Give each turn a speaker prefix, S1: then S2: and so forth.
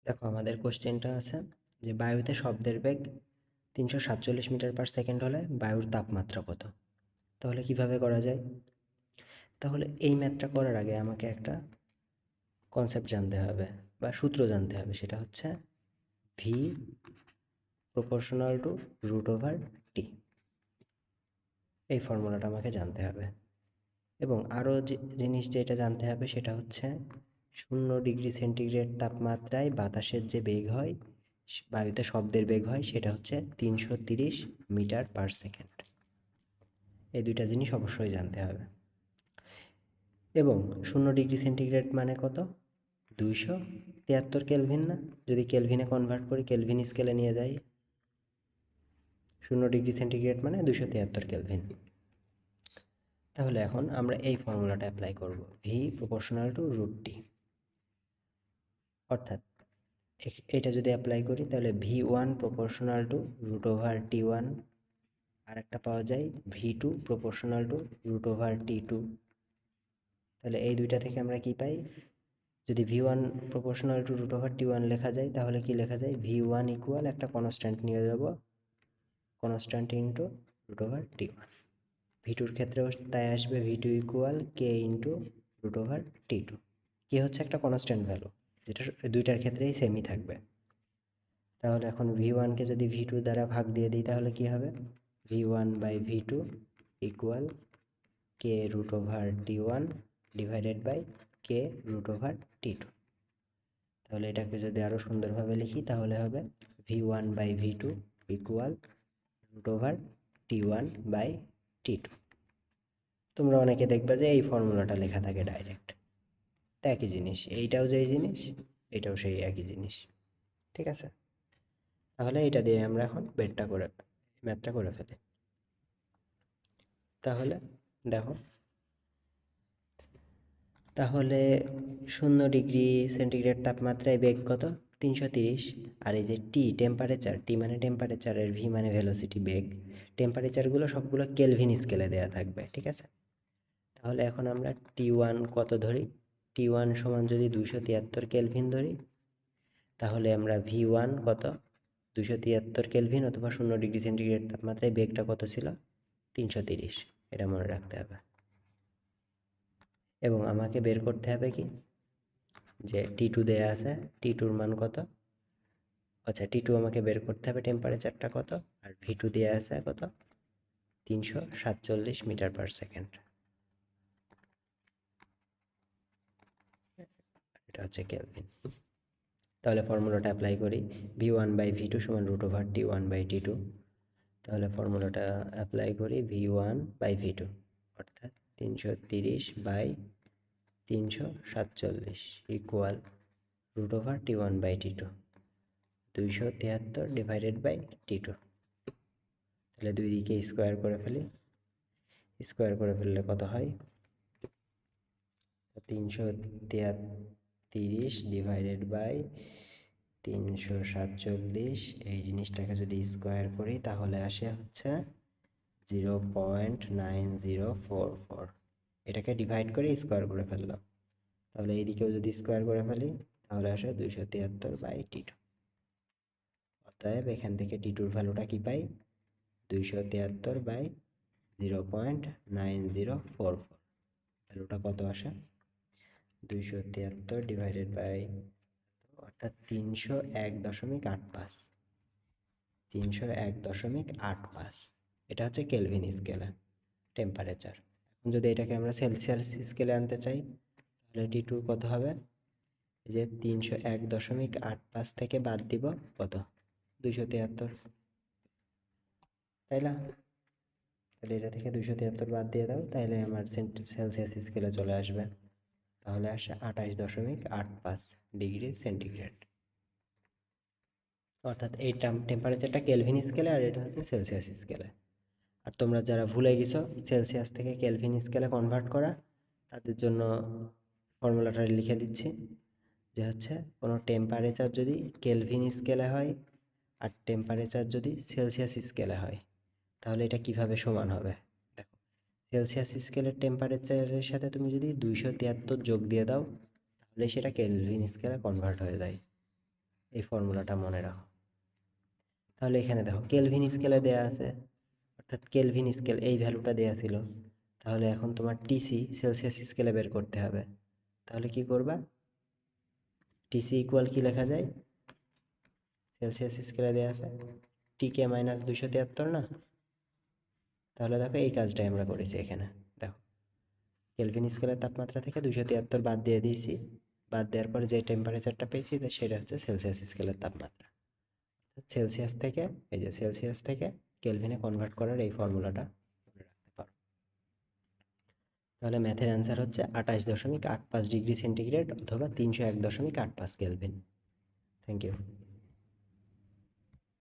S1: দেখো আমাদের কোশ্চেনটা আছে যে বায়ুতে শব্দের বেগ 347 মিটার পার সেকেন্ড হলে বায়ুর তাপমাত্রা কত। তাহলে কিভাবে করা যায়? তাহলে এই ম্যাথটা করার আগে আমাকে একটা কনসেপ্ট জানতে হবে বা সূত্র জানতে হবে, সেটা হচ্ছে V proportional to root over T. এই ফর্মুলাটা আমাকে জানতে হবে এবং আরও যে জিনিস যেটা জানতে হবে সেটা হচ্ছে 0 ডিগ্রি সেন্টিগ্রেড তাপমাত্রায় বাতাসের যে বেগ হয়, বায়ুতে শব্দের বেগ হয়, সেটা হচ্ছে 330 মিটার পার সেকেন্ড। এই দুইটা জিনিস অবশ্যই জানতে হবে। এবং 0 ডিগ্রি সেন্টিগ্রেড মানে কত? 273 কেলভিন না? যদি কেলভিনে কনভার্ট করি, কেলভিন স্কেলে নিয়ে যাই, 0 ডিগ্রি সেন্টিগ্রেড মানে 273 কেলভিন। তাহলে এখন আমরা এই ফর্মুলাটা অ্যাপ্লাই করব, V proportional to root T. অর্থাৎ এটা যদি অ্যাপ্লাই করি তাহলে V1 proportional to root over T1, আর একটা পাওয়া যায় V2 proportional to root over T2। তাহলে এই দুইটা থেকে আমরা কি পাই? যদি V1 proportional to root over T1 লেখা যায় তাহলে কি লেখা যায়? V1 ইকুয়াল একটা কনস্ট্যান্ট নিয়ে যাব, constant into root over T1। V2-র ক্ষেত্রেও তাই আসবে, V2 equal K into root over T2। K হচ্ছে একটা কনস্ট্যান্ট ভ্যালু, যেটা দুইটার ক্ষেত্রেই সেমই থাকবে। তাহলে এখন V1-কে যদি V2 দ্বারা ভাগ দিয়ে দিই তাহলে কি হবে? V1 by V2 equal K root over T1 divided by K root over T2। তাহলে এটাকে যদি আরও সুন্দরভাবে লিখি তাহলে হবে V1 by V2 equal root over T1 by T2। তোমরা অনেকে দেখবে যে এই ফর্মুলাটা লেখা থাকে ডাইরেক্ট, তো একই জিনিস, এইটাও যেই জিনিস এটাও সেই একই জিনিস। ঠিক আছে, তাহলে এটা দিয়ে আমরা এখন ম্যাথটা করে ফেলি। তাহলে দেখো, তাহলে 0 ডিগ্রি সেন্টিগ্রেড তাপমাত্রায় বেগ কত? 330। আর এই যে টি টেম্পারেচার, টি মানে টেম্পারেচারের, ভি মানে ভেলোসিটি, বেগ, টেম্পারেচারগুলো সবগুলো কেলভিন স্কেলে দেওয়া থাকবে। ঠিক আছে, তাহলে এখন আমরা T1 কত ধরি? T1 সমান যদি 273 কেলভিন ধরি, তাহলে আমরা V1 কত? 273 কেলভিন অথবা 0 ডিগ্রি সেন্টিগ্রেড তাপমাত্রায় বেগটা কত ছিল? 330। এটা মনে রাখতে হবে। এবং আমাকে বের করতে হবে কি, যে T2 দেয়া আছে, T2-র মান কত? আচ্ছা, T2 আমাকে বের করতে হবে টেম্পারেচারটা কত, আর V2 দেয়া আছে কত? 347 মিটার পার সেকেন্ড। এটা হচ্ছে কেলভিন। তাহলে ফর্মুলাটা অ্যাপ্লাই করি, V1 বাই V2 সমান root over T1 by T2। তাহলে ফর্মুলাটা অ্যাপ্লাই করি, V1 বাই V2 অর্থাৎ 330 by 347 equal root over T1 by T2, 273 divided by T2। তাহলে দুই দিকে স্কোয়ার করে ফেলি, স্কোয়ার করে ফেললে কত হয়? 333 ডিভাইডেড বাই 347, এই জিনিসটাকে যদি স্কোয়ার করি তাহলে আসে হচ্ছে 0.9044। এটাকে ডিভাইড করে স্কোয়ার করে ফেললাম, তাহলে এইদিকেও যদি স্কোয়ার করে ফেলি তাহলে আসে 273 বাই T2। অতএব এখান থেকে T2-র ভ্যালুটা কি পাই? 273 বাই 0.9044। ভ্যালুটা কত আসে? 273 ডিভাইডেড বাই, অর্থাৎ 301.85। 301.85, এটা হচ্ছে কেলভিন স্কেলে টেম্পারেচার। এখন যদি এটাকে আমরা সেলসিয়াস স্কেলে আনতে চাই তাহলে T2 কত হবে? যে 301.85 থেকে বাদ দিব কত? 273, তাই না? তাহলে এটা থেকে 273 বাদ দিয়ে দাও, তাহলে আমার সেলসিয়াস স্কেলে চলে আসবে। তাহলে আসে 28.85 ডিগ্রি সেন্টিগ্রেড। অর্থাৎ এই টেম্পারেচারটা কেলভিন স্কেলে আর এটা হচ্ছে সেলসিয়াস স্কেলে। আর তোমরা যারা ভুলে গেছো সেলসিয়াস থেকে কেলভিন স্কেলে কনভার্ট করা, তাদের জন্য ফর্মুলাটা লিখে দিচ্ছি, যে হচ্ছে কোনো টেম্পারেচার যদি কেলভিন স্কেলে হয় আর টেম্পারেচার যদি সেলসিয়াস স্কেলে হয় তাহলে এটা কিভাবে সমান হবে। দেখো, সেলসিয়াস স্কেলের টেম্পারেচারের সাথে তুমি যদি 273 যোগ দিয়ে দাও তাহলে সেটা কেলভিন স্কেলে কনভার্ট হয়ে যায়। এই ফর্মুলাটা মনে রাখো। তাহলে এখানে দেখো কেলভিন স্কেলে দেয়া আছে, অর্থাৎ কেলভিন স্কেল এই ভ্যালুটা দেয়া ছিল। তাহলে এখন তোমার টিসি সেলসিয়াস স্কেলে বের করতে হবে। তাহলে কি করবা, টিসি ইকুয়াল কি লেখা যায়, সেলসিয়াস স্কেলে দেয়া আছে টিকে মাইনাস 273 না। তাহলে দেখো এই কাজটাই আমরা করেছি এখানে। দেখো কেলভিন স্কেলের তাপমাত্রা থেকে 273 বাদ দিয়ে দিয়েছি, বাদ দেওয়ার পর যে টেম্পারেচারটা পেয়েছি সেটা হচ্ছে সেলসিয়াস স্কেলের তাপমাত্রা। সেলসিয়াস থেকে, এই যে সেলসিয়াস থেকে কেলভিনে কনভার্ট করার এই ফর্মুলাটা মনে রাখতে পারো। তাহলে ম্যাথের অ্যান্সার হচ্ছে 28.85 ডিগ্রি সেন্টিগ্রেড অথবা 301.85 কেলভিন। Thank you.